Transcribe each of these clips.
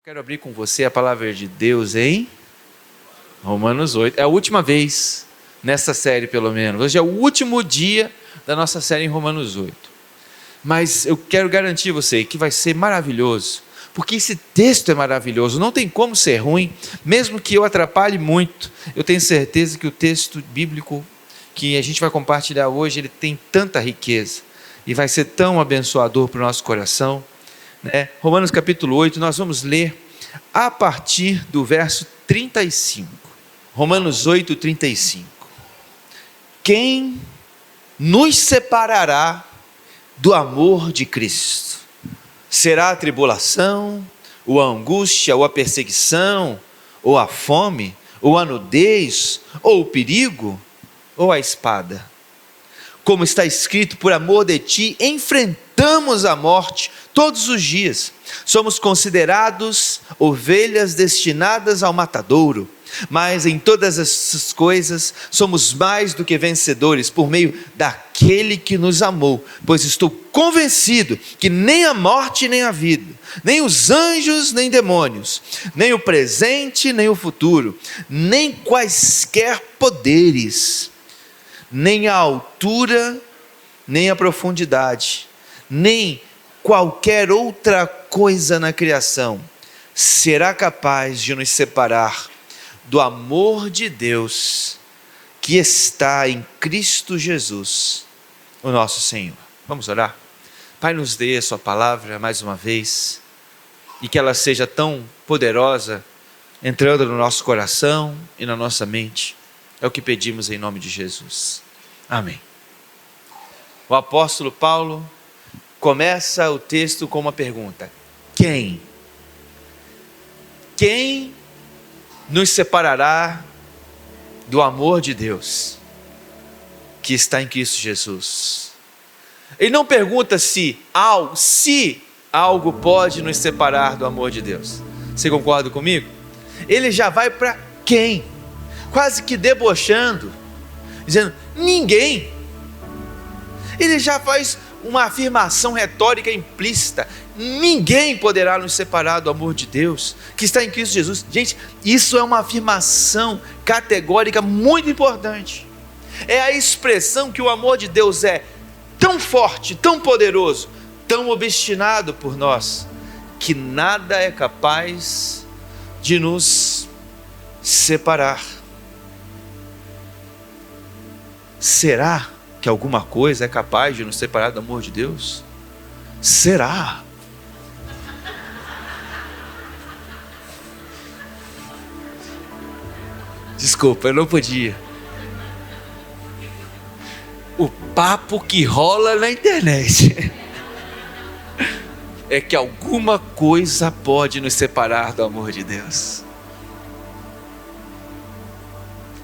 Quero abrir com você a palavra de Deus em Romanos 8. É a última vez nessa série, pelo menos. Hoje é o último dia da nossa série em Romanos 8. Mas eu quero garantir a você que vai ser maravilhoso, porque esse texto é maravilhoso, não tem como ser ruim, mesmo que eu atrapalhe muito. Eu tenho certeza que o texto bíblico que a gente vai compartilhar hoje, ele tem tanta riqueza e vai ser tão abençoador para o nosso coração. Romanos capítulo 8, nós vamos ler a partir do verso 35. Romanos 8, 35. Quem nos separará do amor de Cristo? Será a tribulação, ou a angústia, ou a perseguição, ou a fome, ou a nudez, ou o perigo, ou a espada? Como está escrito, por amor de ti, enfrentamos a morte todos os dias. Somos considerados ovelhas destinadas ao matadouro, mas em todas essas coisas somos mais do que vencedores por meio daquele que nos amou, pois estou convencido que nem a morte nem a vida, nem os anjos nem demônios, nem o presente nem o futuro, nem quaisquer poderes, nem a altura, nem a profundidade, nem qualquer outra coisa na criação será capaz de nos separar do amor de Deus que está em Cristo Jesus, o nosso Senhor. Vamos orar? Pai, nos dê a sua palavra mais uma vez, e que ela seja tão poderosa, entrando no nosso coração e na nossa mente. É o que pedimos em nome de Jesus. Amém. O apóstolo Paulo começa o texto com uma pergunta: quem? Quem nos separará do amor de Deus que está em Cristo Jesus? Ele não pergunta se algo pode nos separar do amor de Deus. Você concorda comigo? Ele já vai para quem? Quase que debochando, dizendo ninguém. Ele já faz uma afirmação retórica implícita: ninguém poderá nos separar do amor de Deus que está em Cristo Jesus. Gente, isso é uma afirmação categórica muito importante. É a expressão que o amor de Deus é tão forte, tão poderoso, tão obstinado por nós, que nada é capaz de nos separar. Será que alguma coisa é capaz de nos separar do amor de Deus? Será? Desculpa, eu não podia. O papo que rola na internet é que alguma coisa pode nos separar do amor de Deus.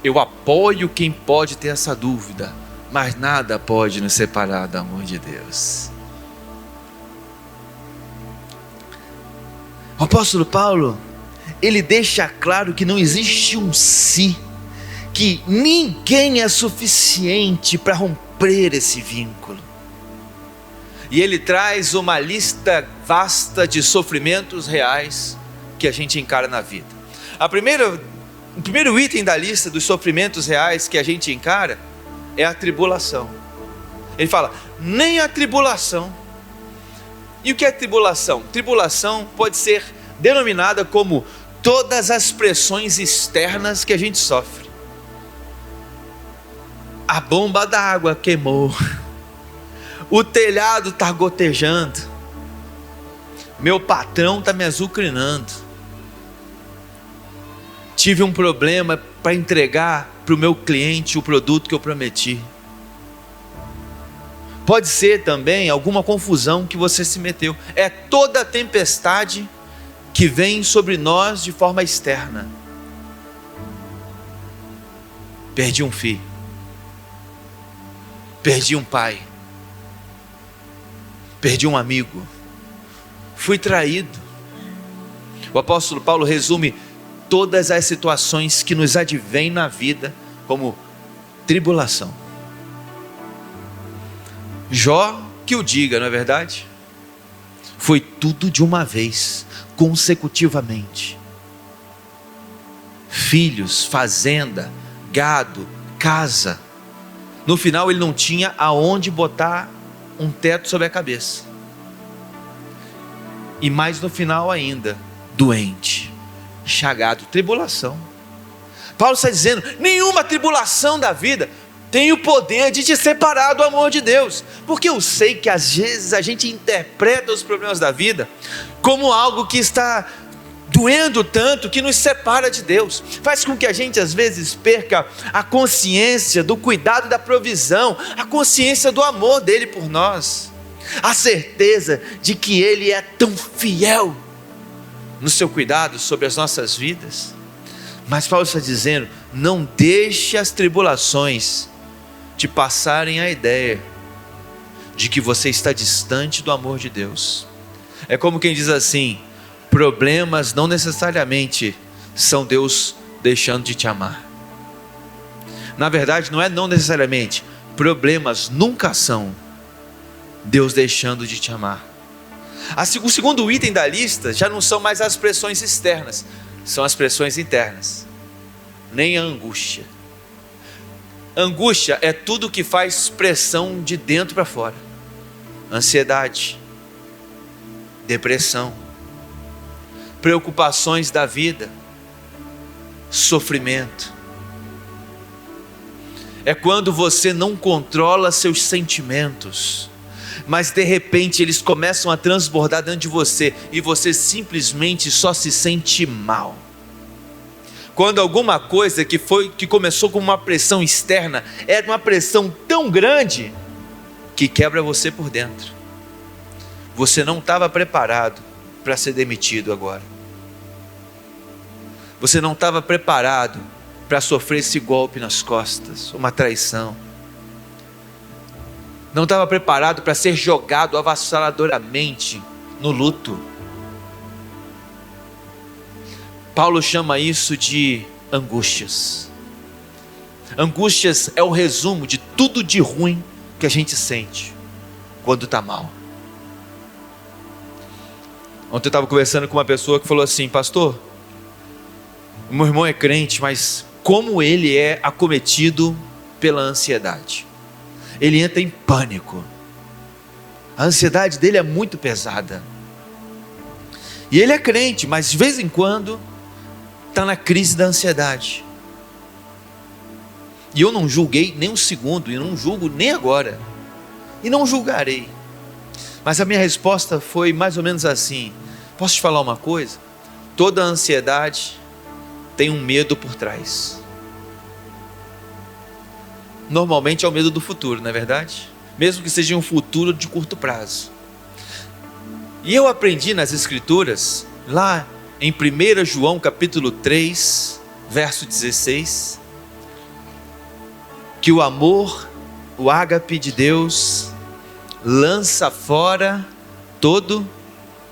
Eu apoio quem pode ter essa dúvida, mas nada pode nos separar do amor de Deus. O apóstolo Paulo, ele deixa claro que não existe um si, que ninguém é suficiente para romper esse vínculo. E ele traz uma lista vasta de sofrimentos reais que a gente encara na vida. O primeiro item da lista dos sofrimentos reais que a gente encara é a tribulação. Ele fala, nem a tribulação. E o que é tribulação? Tribulação pode ser denominada como todas as pressões externas que a gente sofre. A bomba da água queimou, o telhado está gotejando, meu patrão está me azucrinando, tive um problema para entregar para o meu cliente o produto que eu prometi. Pode ser também alguma confusão que você se meteu. É toda a tempestade que vem sobre nós de forma externa. Perdi um filho, perdi um pai, perdi um amigo, fui traído. O apóstolo Paulo resume todas as situações que nos advêm na vida como tribulação. Jó que o diga, não é verdade? Foi tudo de uma vez, consecutivamente. Filhos, fazenda, gado, casa. No final ele não tinha aonde botar um teto sobre a cabeça. E mais no final ainda, doente, chagado, tribulação. Paulo está dizendo, nenhuma tribulação da vida tem o poder de te separar do amor de Deus. Porque eu sei que às vezes a gente interpreta os problemas da vida como algo que está doendo tanto que nos separa de Deus. Faz com que a gente às vezes perca a consciência do cuidado e da provisão, a consciência do amor dele por nós, a certeza de que ele é tão fiel no seu cuidado sobre as nossas vidas. Mas Paulo está dizendo, não deixe as tribulações te passarem a ideia de que você está distante do amor de Deus. É como quem diz assim, problemas não necessariamente são Deus deixando de te amar. Na verdade, não necessariamente, problemas nunca são Deus deixando de te amar. O segundo item da lista já não são mais as pressões externas, são as pressões internas. Nem a angústia. Angústia é tudo que faz pressão de dentro para fora. Ansiedade, depressão, preocupações da vida, sofrimento. É quando você não controla seus sentimentos, mas de repente eles começam a transbordar dentro de você e você simplesmente só se sente mal. Quando alguma coisa que começou com uma pressão externa era uma pressão tão grande que quebra você por dentro. Você não estava preparado para ser demitido agora. Você não estava preparado para sofrer esse golpe nas costas, uma traição. Não estava preparado para ser jogado avassaladoramente no luto. Paulo chama isso de angústias. Angústias é o resumo de tudo de ruim que a gente sente quando está mal. Ontem eu estava conversando com uma pessoa que falou assim, pastor, o meu irmão é crente, mas como ele é acometido pela ansiedade. Ele entra em pânico. A ansiedade dele é muito pesada. E ele é crente, mas de vez em quando está na crise da ansiedade. E eu não julguei nem um segundo, e não julgo nem agora. E não julgarei. Mas a minha resposta foi mais ou menos assim. Posso te falar uma coisa? Toda ansiedade tem um medo por trás. Normalmente é o medo do futuro, não é verdade? Mesmo que seja um futuro de curto prazo. E eu aprendi nas escrituras, lá em 1 João capítulo 3, verso 16, que o amor, o ágape de Deus, lança fora todo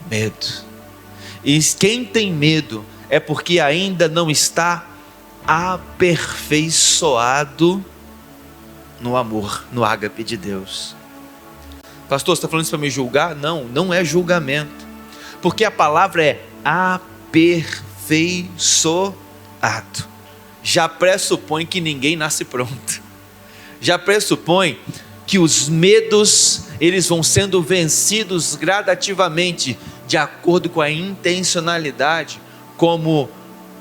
medo. E quem tem medo é porque ainda não está aperfeiçoado no amor, no ágape de Deus. Pastor, você está falando isso para me julgar? Não, não é julgamento, porque a palavra é aperfeiçoado. Já pressupõe que ninguém nasce pronto, já pressupõe que os medos eles vão sendo vencidos gradativamente, de acordo com a intencionalidade, como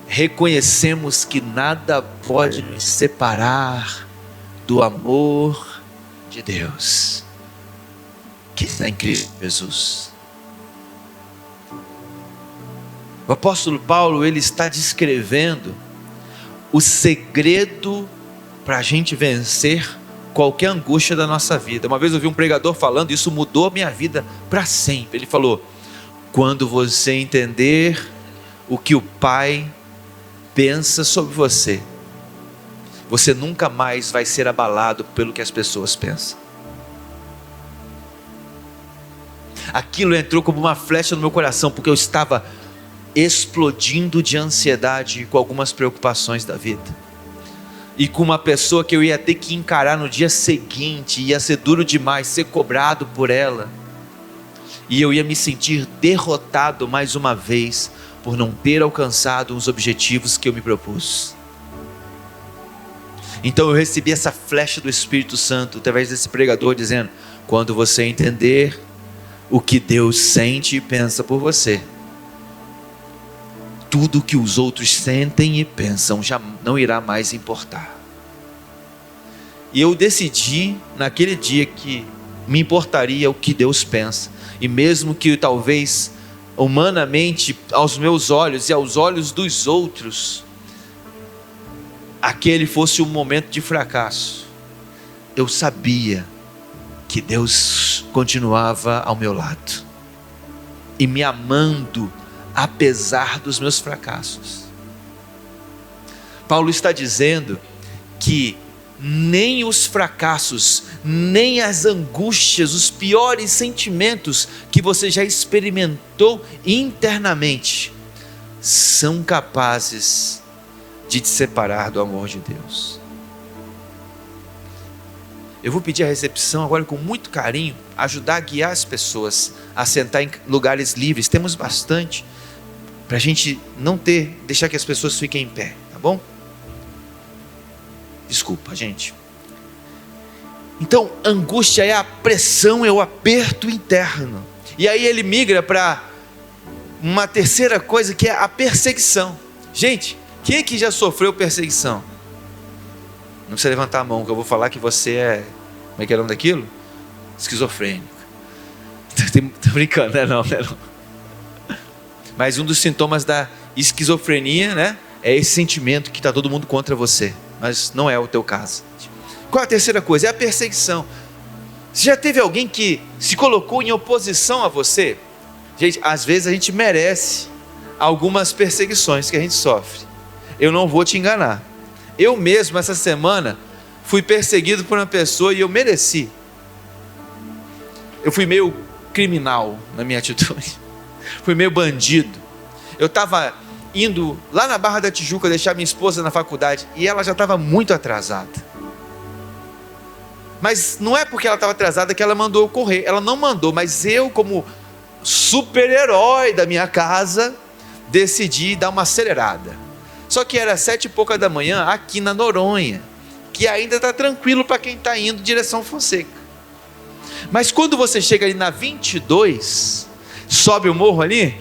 reconhecemos que nada pode nos separar do amor de Deus, que está em Cristo Jesus. O apóstolo Paulo, ele está descrevendo o segredo para a gente vencer qualquer angústia da nossa vida. Uma vez eu vi um pregador falando, isso mudou a minha vida para sempre. Ele falou, quando você entender o que o Pai pensa sobre você, você nunca mais vai ser abalado pelo que as pessoas pensam. Aquilo entrou como uma flecha no meu coração, porque eu estava explodindo de ansiedade com algumas preocupações da vida, e com uma pessoa que eu ia ter que encarar no dia seguinte, ia ser duro demais, ser cobrado por ela. e eu ia me sentir derrotado mais uma vez por não ter alcançado os objetivos que eu me propus. Então eu recebi essa flecha do Espírito Santo através desse pregador dizendo: quando você entender o que Deus sente e pensa por você, tudo que os outros sentem e pensam já não irá mais importar. E eu decidi naquele dia que me importaria o que Deus pensa, e mesmo que talvez humanamente, aos meus olhos e aos olhos dos outros, aquele fosse um momento de fracasso, eu sabia que Deus continuava ao meu lado e me amando apesar dos meus fracassos. Paulo está dizendo que nem os fracassos, nem as angústias, os piores sentimentos que você já experimentou internamente são capazes de te separar do amor de Deus. Eu vou pedir à recepção agora, com muito carinho, ajudar a guiar as pessoas a sentar em lugares livres. Temos bastante, para a gente não deixar que as pessoas fiquem em pé, tá bom? Desculpa, gente. Então, angústia é a pressão, é o aperto interno. E aí ele migra para uma terceira coisa, que é a perseguição. Gente, quem aqui já sofreu perseguição? Não precisa levantar a mão, que eu vou falar que você é... Como é que é o nome daquilo? Esquizofrênico. Tô brincando, não. Mas um dos sintomas da esquizofrenia, né, é esse sentimento que está todo mundo contra você. Mas não é o teu caso. Qual a terceira coisa? É a perseguição. Você já teve alguém que se colocou em oposição a você? Gente, às vezes a gente merece algumas perseguições que a gente sofre. Eu não vou te enganar. Eu mesmo, essa semana, fui perseguido por uma pessoa e eu mereci. Eu fui meio criminal na minha atitude. Fui meio bandido. Eu estava indo lá na Barra da Tijuca deixar minha esposa na faculdade e ela já estava muito atrasada. Mas não é porque ela estava atrasada que ela mandou eu correr. Ela não mandou, mas eu, como super-herói da minha casa, decidi dar uma acelerada. Só que era 7h pouca da manhã aqui na Noronha, que ainda está tranquilo para quem está indo em direção Fonseca. Mas quando você chega ali na 22, sobe o morro ali,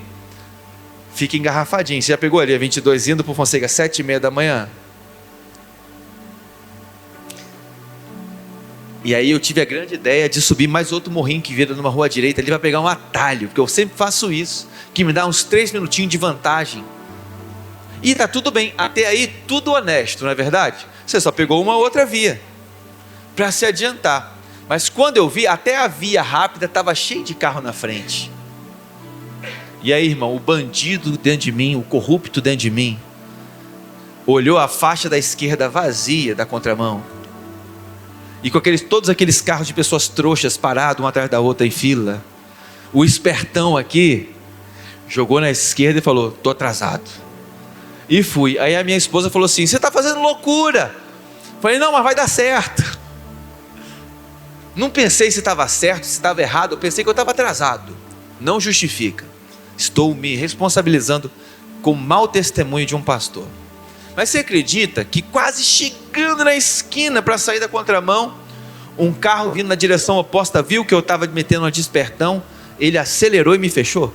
fica engarrafadinho. Você já pegou ali a 22 indo para Fonseca 7h30 da manhã? E aí eu tive a grande ideia de subir mais outro morrinho que vira numa rua direita ali para pegar um atalho, porque eu sempre faço isso, que me dá uns 3 minutinhos de vantagem. E tá tudo bem, até aí tudo honesto, não é verdade? Você só pegou uma outra via para se adiantar. Mas quando eu vi, até a via rápida estava cheia de carro na frente. E aí, irmão, o bandido dentro de mim, o corrupto dentro de mim, olhou a faixa da esquerda vazia da contramão, e com todos aqueles carros de pessoas trouxas parados uma atrás da outra em fila, o espertão aqui jogou na esquerda e falou: tô atrasado. E fui. Aí a minha esposa falou assim: você está fazendo loucura. Falei: não, mas vai dar certo. Não pensei se estava certo, se estava errado. Eu pensei que eu estava atrasado. Não justifica. Estou me responsabilizando com mau testemunho de um pastor. Mas você acredita que quase chegando na esquina para sair da contramão, um carro vindo na direção oposta viu que eu estava metendo um despertão, ele acelerou e me fechou?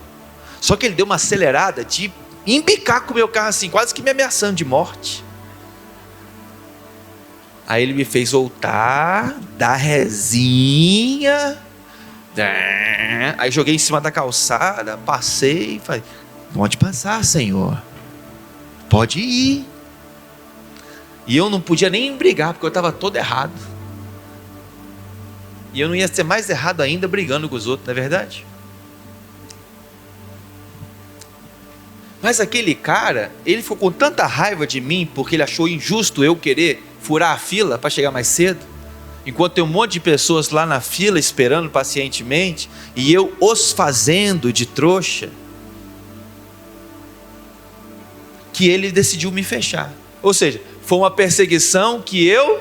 Só que ele deu uma acelerada de embicar com o meu carro assim, quase que me ameaçando de morte. Aí ele me fez voltar, dar rezinha, aí joguei em cima da calçada, passei, falei: pode passar, Senhor, pode ir. E eu não podia nem brigar, porque eu estava todo errado. E eu não ia ser mais errado ainda brigando com os outros, não é verdade? Mas aquele cara, ele ficou com tanta raiva de mim, porque ele achou injusto eu querer furar a fila para chegar mais cedo, enquanto tem um monte de pessoas lá na fila esperando pacientemente, e eu os fazendo de trouxa, que ele decidiu me fechar. Ou seja, foi uma perseguição que eu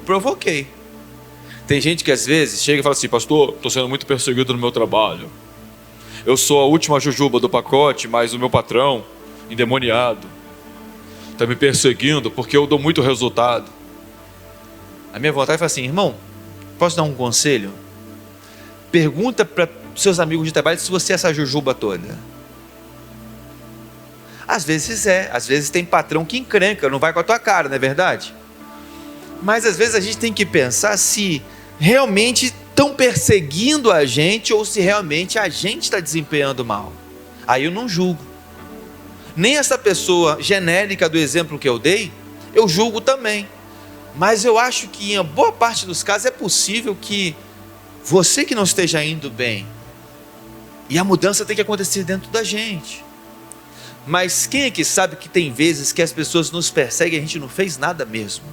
provoquei. Tem gente que às vezes chega e fala assim: pastor, estou sendo muito perseguido no meu trabalho. eu sou a última jujuba do pacote, mas o meu patrão, endemoniado, está me perseguindo porque eu dou muito resultado. A minha vontade foi assim: irmão, posso dar um conselho? Pergunta para seus amigos de trabalho se você é essa jujuba toda. Às vezes tem patrão que encrenca, não vai com a tua cara, não é verdade? Mas às vezes a gente tem que pensar se realmente estão perseguindo a gente ou se realmente a gente está desempenhando mal. Aí eu não julgo. Nem essa pessoa genérica do exemplo que eu dei, eu julgo também. Mas eu acho que em boa parte dos casos é possível que você que não esteja indo bem, e a mudança tem que acontecer dentro da gente. Mas quem é que sabe que tem vezes que as pessoas nos perseguem e a gente não fez nada mesmo?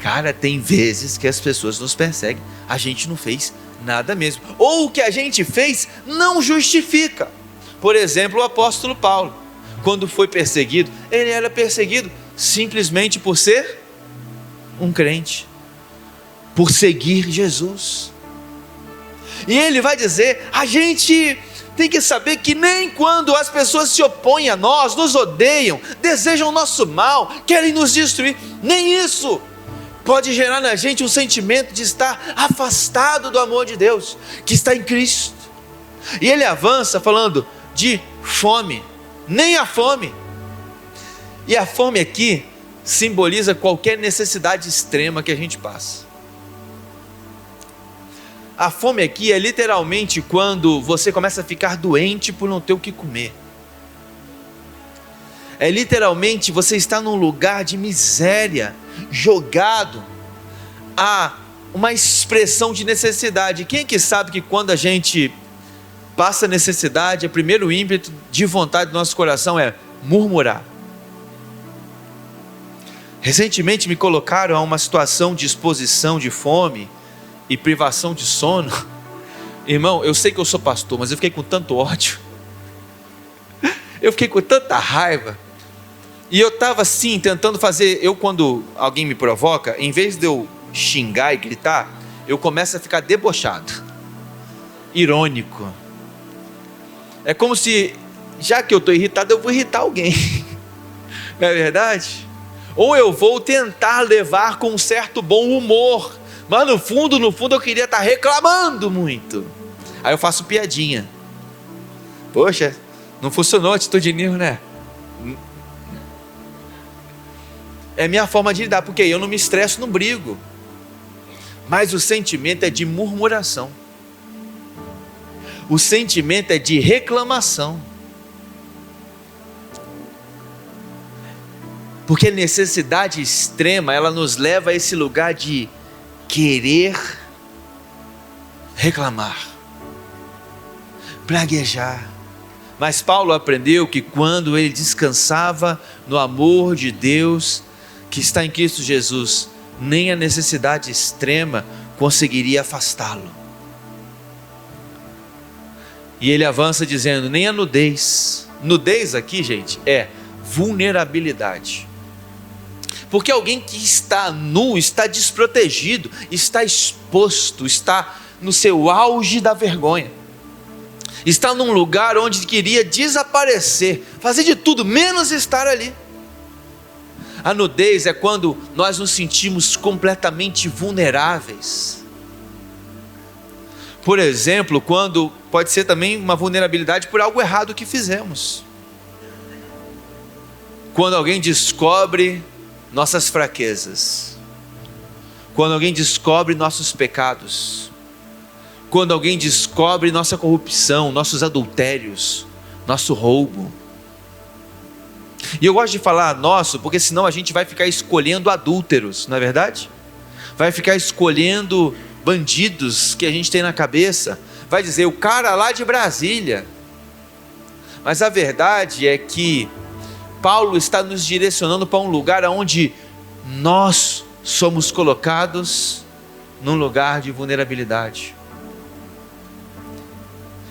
Cara, tem vezes que as pessoas nos perseguem, a gente não fez nada mesmo. Ou o que a gente fez não justifica. Por exemplo, o apóstolo Paulo, quando foi perseguido, ele era perseguido simplesmente por ser um crente, por seguir Jesus. E ele vai dizer: a gente tem que saber que nem quando as pessoas se opõem a nós, nos odeiam, desejam o nosso mal, querem nos destruir, nem isso pode gerar na gente um sentimento de estar afastado do amor de Deus, que está em Cristo. E ele avança falando de fome, nem a fome. E a fome aqui simboliza qualquer necessidade extrema que a gente passa. A fome aqui é literalmente quando você começa a ficar doente por não ter o que comer. É literalmente você está num lugar de miséria, jogado a uma expressão de necessidade. Quem é que sabe que quando a gente passa necessidade, o primeiro ímpeto de vontade do nosso coração é murmurar? Recentemente me colocaram a uma situação de exposição de fome e privação de sono. Irmão, eu sei que eu sou pastor, mas eu fiquei com tanto ódio, eu fiquei com tanta raiva, e eu estava assim, tentando fazer, quando alguém me provoca, em vez de eu xingar e gritar, eu começo a ficar debochado, irônico. É como se, já que eu estou irritado, eu vou irritar alguém, não é verdade? Ou eu vou tentar levar com um certo bom humor, mas no fundo eu queria estar reclamando muito. Aí eu faço piadinha. Poxa, não funcionou a atitude de Nil, né? É minha forma de lidar, porque eu não me estresso, não brigo. Mas o sentimento é de murmuração. O sentimento é de reclamação. Porque a necessidade extrema, ela nos leva a esse lugar de querer reclamar, praguejar. Mas Paulo aprendeu que quando ele descansava no amor de Deus, que está em Cristo Jesus, nem a necessidade extrema conseguiria afastá-lo. E ele avança dizendo, nem a nudez. Nudez aqui, gente, é vulnerabilidade. Porque alguém que está nu, está desprotegido, está exposto, está no seu auge da vergonha, está num lugar onde queria desaparecer, fazer de tudo menos estar ali. A nudez é quando nós nos sentimos completamente vulneráveis. Por exemplo, quando pode ser também uma vulnerabilidade por algo errado que fizemos. Quando alguém descobre nossas fraquezas, quando alguém descobre nossos pecados, quando alguém descobre nossa corrupção, nossos adultérios, nosso roubo. E eu gosto de falar nosso, porque senão a gente vai ficar escolhendo adúlteros, não é verdade? Vai ficar escolhendo bandidos que a gente tem na cabeça, vai dizer o cara lá de Brasília. Mas a verdade é que Paulo está nos direcionando para um lugar onde nós somos colocados num lugar de vulnerabilidade.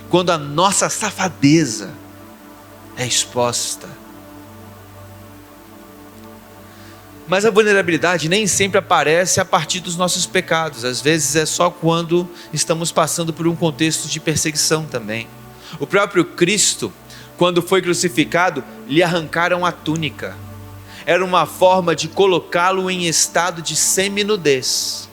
Quando a nossa safadeza é exposta. Mas a vulnerabilidade nem sempre aparece a partir dos nossos pecados. Às vezes é só quando estamos passando por um contexto de perseguição também. O próprio Cristo, quando foi crucificado, lhe arrancaram a túnica. Era uma forma de colocá-lo em estado de seminudez,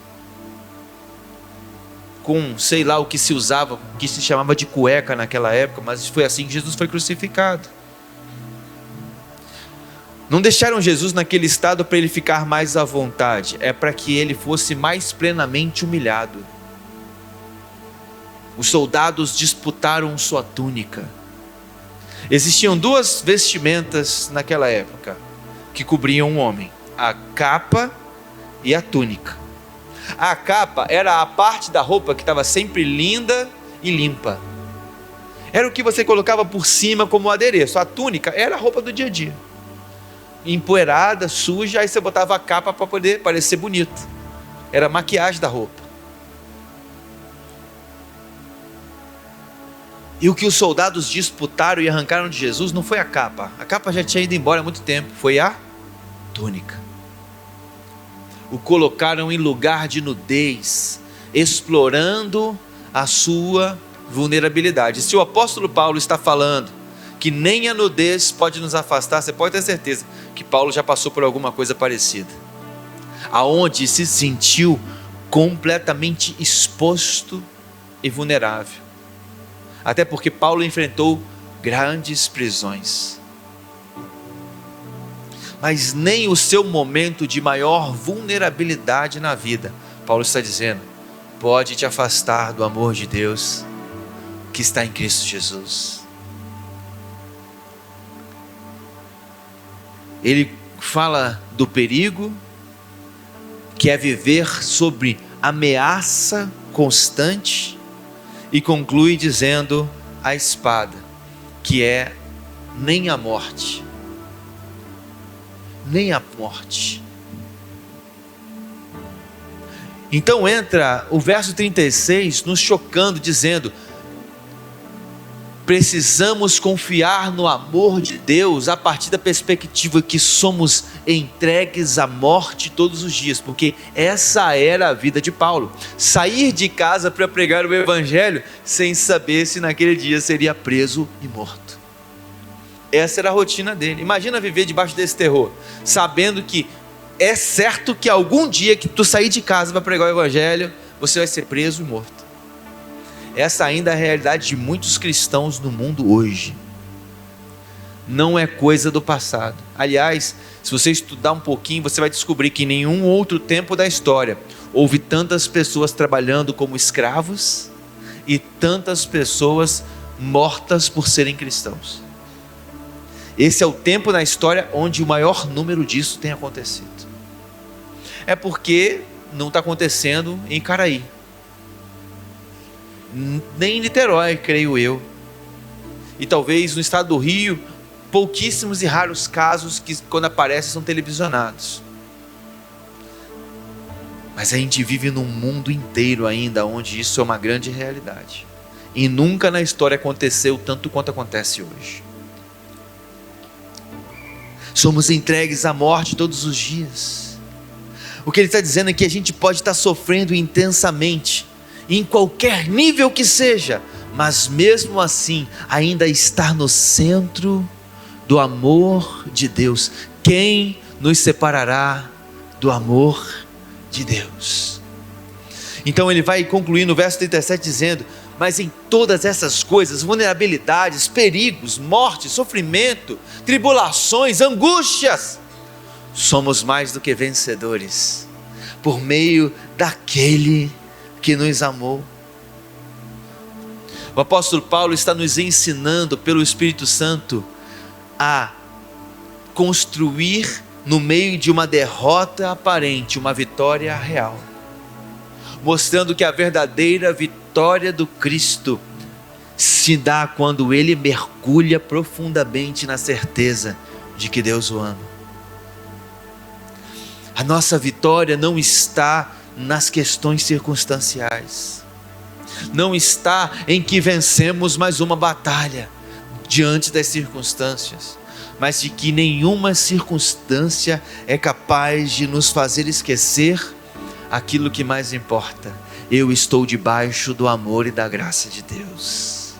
com sei lá o que se usava, que se chamava de cueca naquela época, mas foi assim que Jesus foi crucificado. Não deixaram Jesus naquele estado para ele ficar mais à vontade, é para que ele fosse mais plenamente humilhado. Os soldados disputaram sua túnica. Existiam duas vestimentas naquela época que cobriam um homem: a capa e a túnica. A capa era a parte da roupa que estava sempre linda e limpa. Era o que você colocava por cima como adereço. A túnica era a roupa do dia a dia, empoeirada, suja, aí você botava a capa para poder parecer bonito. Era a maquiagem da roupa. E o que os soldados disputaram e arrancaram de Jesus não foi a capa já tinha ido embora há muito tempo, foi a túnica. O colocaram em lugar de nudez, explorando a sua vulnerabilidade. Se o apóstolo Paulo está falando que nem a nudez pode nos afastar, você pode ter certeza que Paulo já passou por alguma coisa parecida, aonde se sentiu completamente exposto e vulnerável. Até porque Paulo enfrentou grandes prisões. Mas nem o seu momento de maior vulnerabilidade na vida, Paulo está dizendo, pode te afastar do amor de Deus que está em Cristo Jesus. Ele fala do perigo, que é viver sob ameaça constante, e conclui dizendo a espada, que é nem a morte. Nem a morte. Então entra o verso 36 nos chocando, dizendo: precisamos confiar no amor de Deus a partir da perspectiva que somos entregues à morte todos os dias, porque essa era a vida de Paulo. Sair de casa para pregar o evangelho sem saber se naquele dia seria preso e morto. Essa era a rotina dele. Imagina viver debaixo desse terror, sabendo que é certo que algum dia que tu sair de casa para pregar o evangelho, você vai ser preso e morto. Essa ainda é a realidade de muitos cristãos no mundo hoje. Não é coisa do passado. Aliás, se você estudar um pouquinho, você vai descobrir que em nenhum outro tempo da história houve tantas pessoas trabalhando como escravos e tantas pessoas mortas por serem cristãos. Esse é o tempo na história onde o maior número disso tem acontecido. É porque não está acontecendo em Caraí, nem em Niterói, creio eu, e talvez no estado do Rio, pouquíssimos e raros casos que quando aparecem são televisionados. Mas a gente vive num mundo inteiro ainda onde isso é uma grande realidade, e nunca na história aconteceu tanto quanto acontece hoje. Somos entregues à morte todos os dias. O que ele está dizendo é que a gente pode estar sofrendo intensamente, em qualquer nível que seja, mas mesmo assim ainda estar no centro do amor de Deus. Quem nos separará do amor de Deus? Então ele vai concluir no verso 37 dizendo: mas em todas essas coisas, vulnerabilidades, perigos, morte, sofrimento, tribulações, angústias, somos mais do que vencedores, por meio daquele que nos amou. O apóstolo Paulo está nos ensinando pelo Espírito Santo a construir no meio de uma derrota aparente, uma vitória real, mostrando que a verdadeira vitória do Cristo se dá quando ele mergulha profundamente na certeza de que Deus o ama. A nossa vitória não está nas questões circunstanciais, não está em que vencemos mais uma batalha diante das circunstâncias. mas de que nenhuma circunstância é capaz de nos fazer esquecer aquilo que mais importa. Eu estou debaixo do amor e da graça de Deus.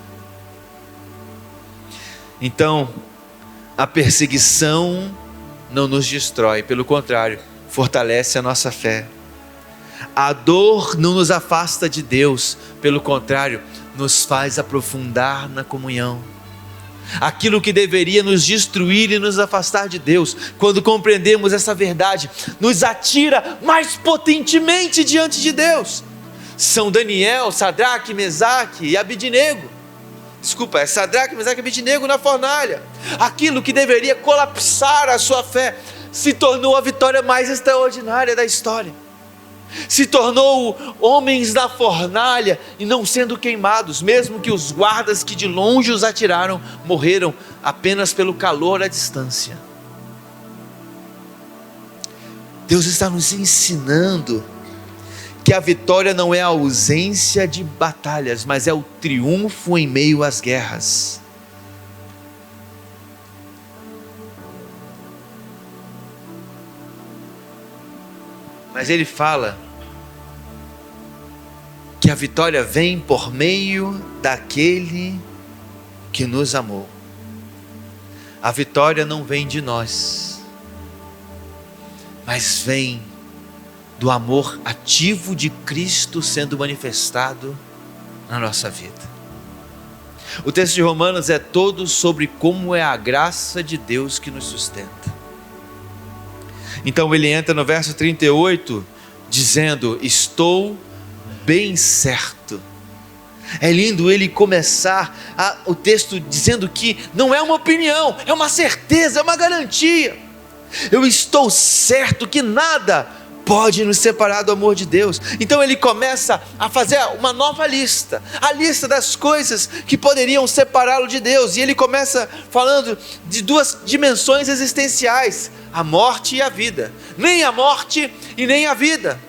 Então, a perseguição não nos destrói, pelo contrário, fortalece a nossa fé. A dor não nos afasta de Deus, pelo contrário, nos faz aprofundar na comunhão. Aquilo que deveria nos destruir e nos afastar de Deus, quando compreendemos essa verdade, nos atira mais potentemente diante de Deus. São Daniel, Sadraque, Mesaque e Abidnego. É Sadraque, Mesaque e Abidnego na fornalha. Aquilo que deveria colapsar a sua fé, se tornou a vitória mais extraordinária da história. Se tornou homens da fornalha e não sendo queimados, mesmo que os guardas que de longe os atiraram, morreram apenas pelo calor à distância. Deus está nos ensinando que a vitória não é a ausência de batalhas, mas é o triunfo em meio às guerras. Mas ele fala que a vitória vem por meio daquele que nos amou. A vitória não vem de nós, mas vem do amor ativo de Cristo sendo manifestado na nossa vida. O texto de Romanos é todo sobre como é a graça de Deus que nos sustenta. Então ele entra no verso 38, dizendo: estou bem certo. É lindo ele começar o texto dizendo que não é uma opinião, é uma certeza, é uma garantia. Eu estou certo que nada pode nos separar do amor de Deus. Então ele começa a fazer uma nova lista, a lista das coisas que poderiam separá-lo de Deus. E ele começa falando de duas dimensões existenciais: a morte e a vida. Nem a morte e nem a vida.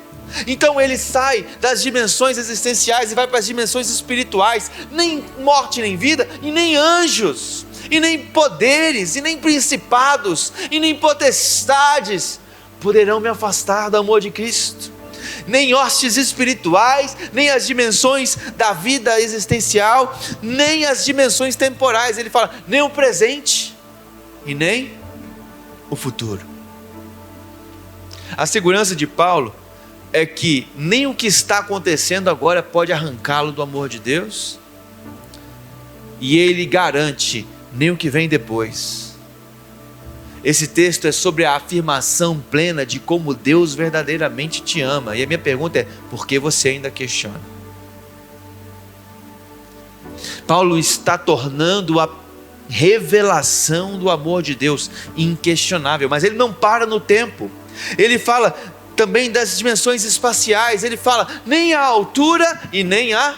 Então ele sai das dimensões existenciais e vai para as dimensões espirituais. Nem morte nem vida, e nem anjos, e nem poderes, e nem principados, e nem potestades poderão me afastar do amor de Cristo. Nem hostes espirituais, nem as dimensões da vida existencial, nem as dimensões temporais. Ele fala, nem o presente e nem o futuro. A segurança de Paulo é que nem o que está acontecendo agora pode arrancá-lo do amor de Deus, e ele garante nem o que vem depois. Esse texto é sobre a afirmação plena de como Deus verdadeiramente te ama. E a minha pergunta é: por que você ainda questiona? Paulo está tornando a revelação do amor de Deus inquestionável, mas ele não para no tempo. Ele fala também das dimensões espaciais. Ele fala nem a altura e nem a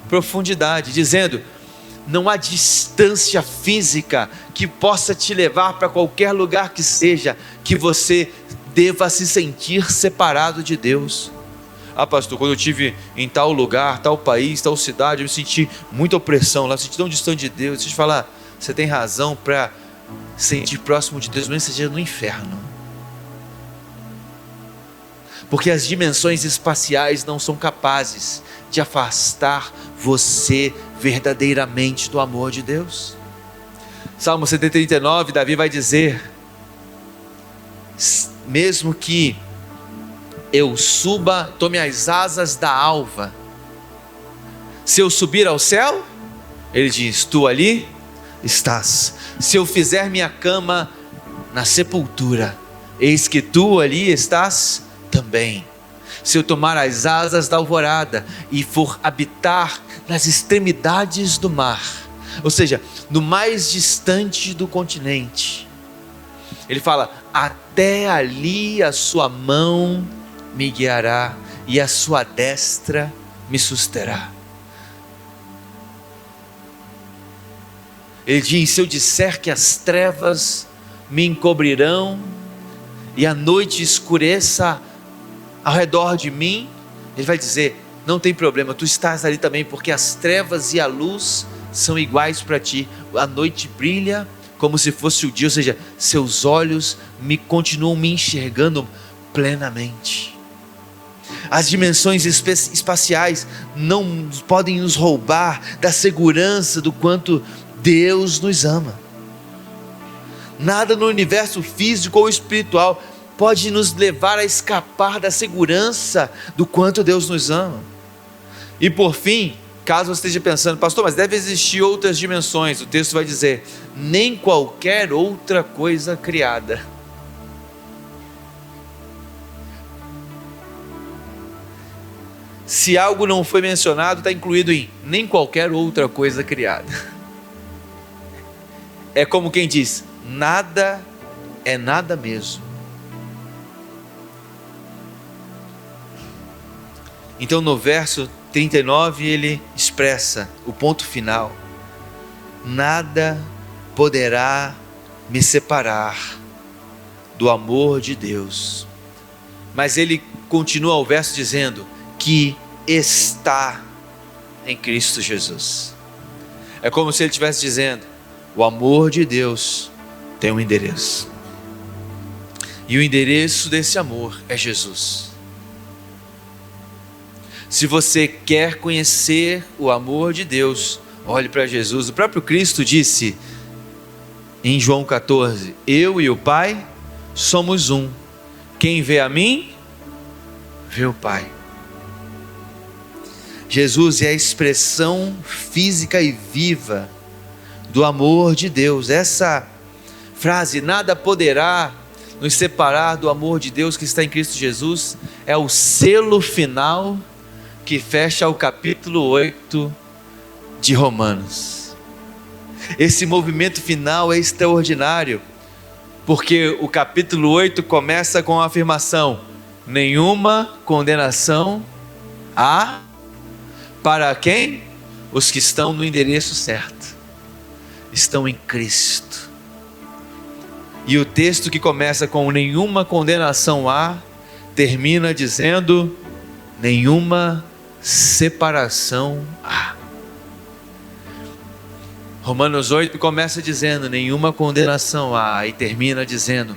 profundidade, dizendo: não há distância física que possa te levar para qualquer lugar que seja, que você deva se sentir separado de Deus. Ah, pastor, quando eu estive em tal lugar, tal país, tal cidade, eu senti muita opressão lá, eu senti tão distante de Deus. Deixa eu te falar, você tem razão para sentir próximo de Deus, mesmo que seja no inferno. Porque as dimensões espaciais não são capazes de afastar você verdadeiramente do amor de Deus. Salmo 139, Davi vai dizer: mesmo que eu suba, tome as asas da alva, se eu subir ao céu, ele diz, tu ali estás. Se eu fizer minha cama na sepultura, eis que tu ali estás também. Se eu tomar as asas da alvorada e for habitar nas extremidades do mar, ou seja, no mais distante do continente, ele fala, até ali a sua mão me guiará e a sua destra me susterá. Ele diz, se eu disser que as trevas me encobrirão e a noite escureça ao redor de mim, ele vai dizer, não tem problema, tu estás ali também, porque as trevas e a luz são iguais para ti. A noite brilha como se fosse o dia, ou seja, seus olhos continuam me enxergando plenamente. As dimensões espaciais não podem nos roubar da segurança do quanto Deus nos ama. Nada no universo físico ou espiritual pode nos levar a escapar da segurança do quanto Deus nos ama. E por fim, caso você esteja pensando, pastor, mas deve existir outras dimensões, o texto vai dizer, nem qualquer outra coisa criada. Se algo não foi mencionado, está incluído em nem qualquer outra coisa criada. É como quem diz, nada é nada mesmo. Então no verso 39 ele expressa o ponto final: nada poderá me separar do amor de Deus. Mas ele continua o verso dizendo que está em Cristo Jesus. É como se ele estivesse dizendo, o amor de Deus tem um endereço, e o endereço desse amor é Jesus. Se você quer conhecer o amor de Deus, olhe para Jesus. O próprio Cristo disse em João 14, eu e o Pai somos um, quem vê a mim, vê o Pai. Jesus é a expressão física e viva do amor de Deus. Essa frase, nada poderá nos separar do amor de Deus que está em Cristo Jesus, é o selo final que fecha o capítulo 8 de Romanos. Esse movimento final é extraordinário, porque o capítulo 8 começa com a afirmação, nenhuma condenação há para quem? Os que estão no endereço certo, estão em Cristo. E o texto que começa com nenhuma condenação há, termina dizendo, nenhuma separação há. Romanos 8 começa dizendo, nenhuma condenação há, e termina dizendo,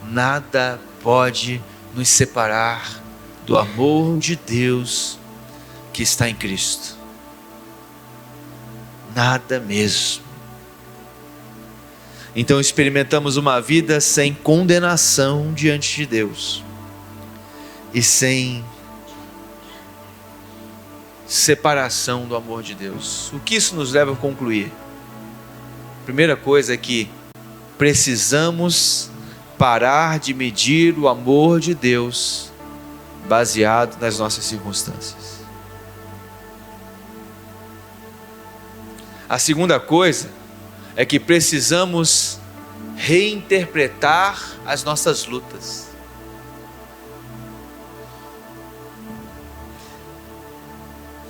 nada pode nos separar do amor de Deus que está em Cristo. Nada mesmo. Então experimentamos uma vida sem condenação diante de Deus e sem separação do amor de Deus. O que isso nos leva a concluir? Primeira coisa é que precisamos parar de medir o amor de Deus baseado nas nossas circunstâncias. A segunda coisa é que precisamos reinterpretar as nossas lutas.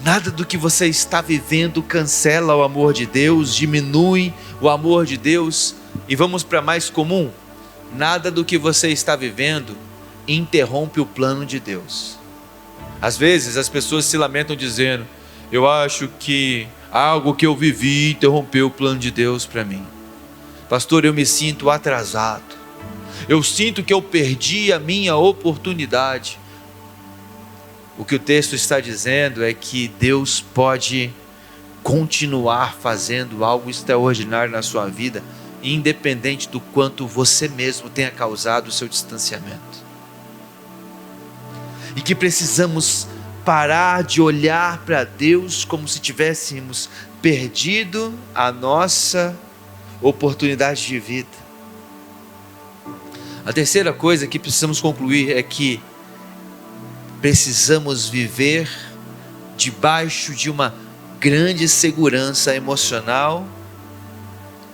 Nada do que você está vivendo cancela o amor de Deus, diminui o amor de Deus. E vamos para mais comum, nada do que você está vivendo interrompe o plano de Deus. Às vezes as pessoas se lamentam dizendo, eu acho que algo que eu vivi interrompeu o plano de Deus para mim. Pastor, eu me sinto atrasado. Eu sinto que eu perdi a minha oportunidade. O que o texto está dizendo é que Deus pode continuar fazendo algo extraordinário na sua vida, independente do quanto você mesmo tenha causado o seu distanciamento. E que precisamos parar de olhar para Deus como se tivéssemos perdido a nossa oportunidade de vida. A terceira coisa que precisamos concluir é que precisamos viver debaixo de uma grande segurança emocional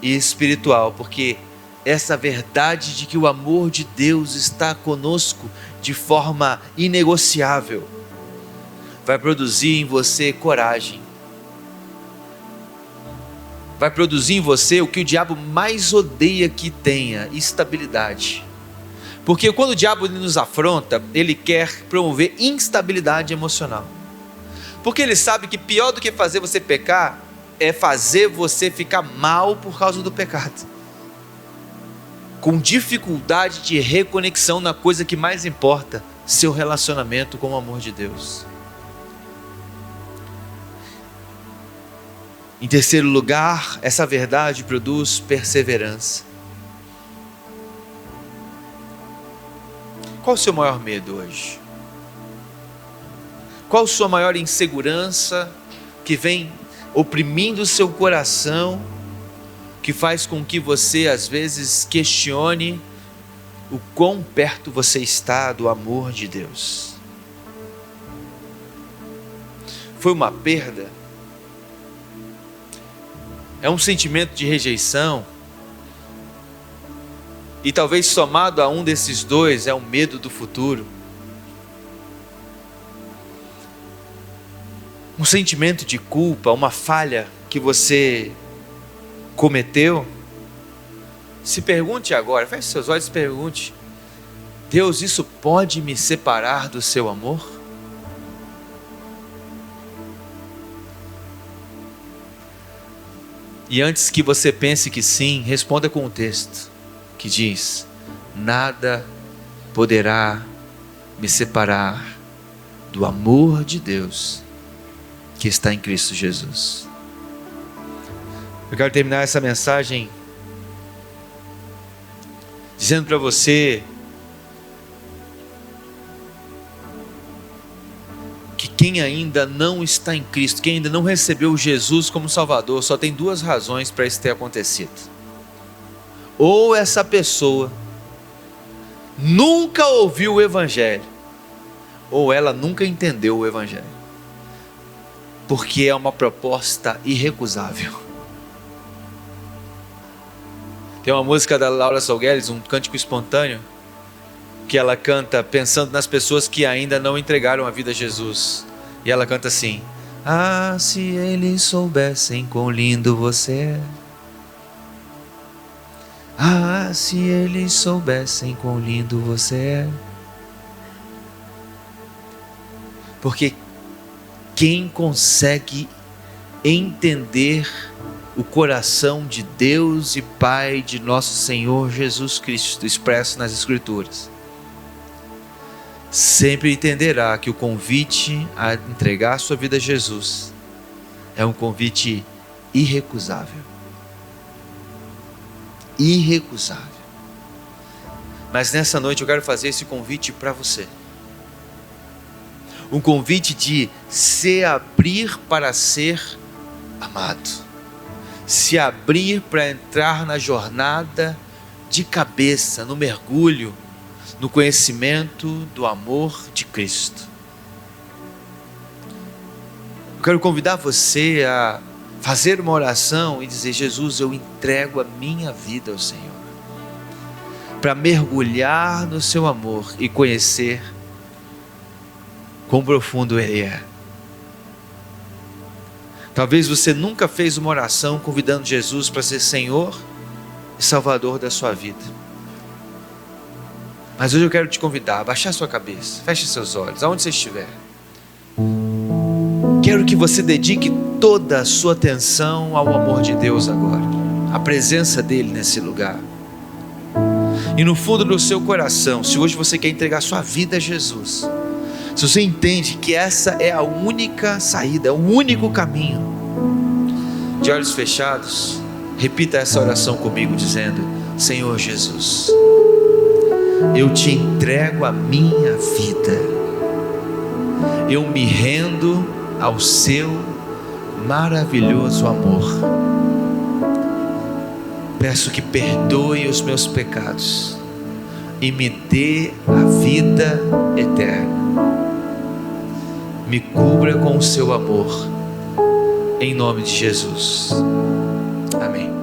e espiritual, porque essa verdade de que o amor de Deus está conosco de forma inegociável vai produzir em você coragem, vai produzir em você o que o diabo mais odeia que tenha, estabilidade. Porque quando o diabo nos afronta, ele quer promover instabilidade emocional. Porque ele sabe que pior do que fazer você pecar, é fazer você ficar mal por causa do pecado. com dificuldade de reconexão na coisa que mais importa, seu relacionamento com o amor de Deus. Em terceiro lugar, essa verdade produz perseverança. Qual o seu maior medo hoje? Qual a sua maior insegurança que vem oprimindo o seu coração, que faz com que você às vezes questione o quão perto você está do amor de Deus? Foi uma perda? É um sentimento de rejeição? E talvez somado a um desses dois é o medo do futuro. Um sentimento de culpa, uma falha que você cometeu. Se pergunte agora, feche seus olhos e pergunte: Deus, isso pode me separar do seu amor? E antes que você pense que sim, responda com o texto que diz: nada poderá me separar do amor de Deus que está em Cristo Jesus. Eu quero terminar essa mensagem dizendo para você que quem ainda não está em Cristo, quem ainda não recebeu Jesus como Salvador, só tem duas razões para isso ter acontecido. Ou essa pessoa nunca ouviu o Evangelho, ou ela nunca entendeu o Evangelho, porque é uma proposta irrecusável. Tem uma música da Laura Salgueres, um cântico espontâneo, que ela canta pensando nas pessoas que ainda não entregaram a vida a Jesus. E ela canta assim: ah, se eles soubessem quão lindo você é. Ah, se eles soubessem quão lindo você é. Porque quem consegue entender o coração de Deus e Pai de nosso Senhor Jesus Cristo, expresso nas Escrituras, sempre entenderá que o convite a entregar sua vida a Jesus é um convite irrecusável. Irrecusável. Mas nessa noite eu quero fazer esse convite para você. Um convite de se abrir para ser amado. Se abrir para entrar na jornada de cabeça, no mergulho, no conhecimento do amor de Cristo. Eu quero convidar você a fazer uma oração e dizer: Jesus, eu entrego a minha vida ao Senhor, para mergulhar no seu amor e conhecer quão profundo Ele é. Talvez você nunca fez uma oração convidando Jesus para ser Senhor e Salvador da sua vida. Mas hoje eu quero te convidar a baixar sua cabeça, feche seus olhos, aonde você estiver. Quero que você dedique toda a sua atenção ao amor de Deus agora, a presença dEle nesse lugar. E no fundo do seu coração, se hoje você quer entregar sua vida a Jesus, se você entende que essa é a única saída, o único caminho, de olhos fechados, repita essa oração comigo dizendo: Senhor Jesus, eu te entrego a minha vida, eu me rendo ao seu maravilhoso amor. Peço que perdoe os meus pecados e me dê a vida eterna. Me cubra com o seu amor, em nome de Jesus. Amém.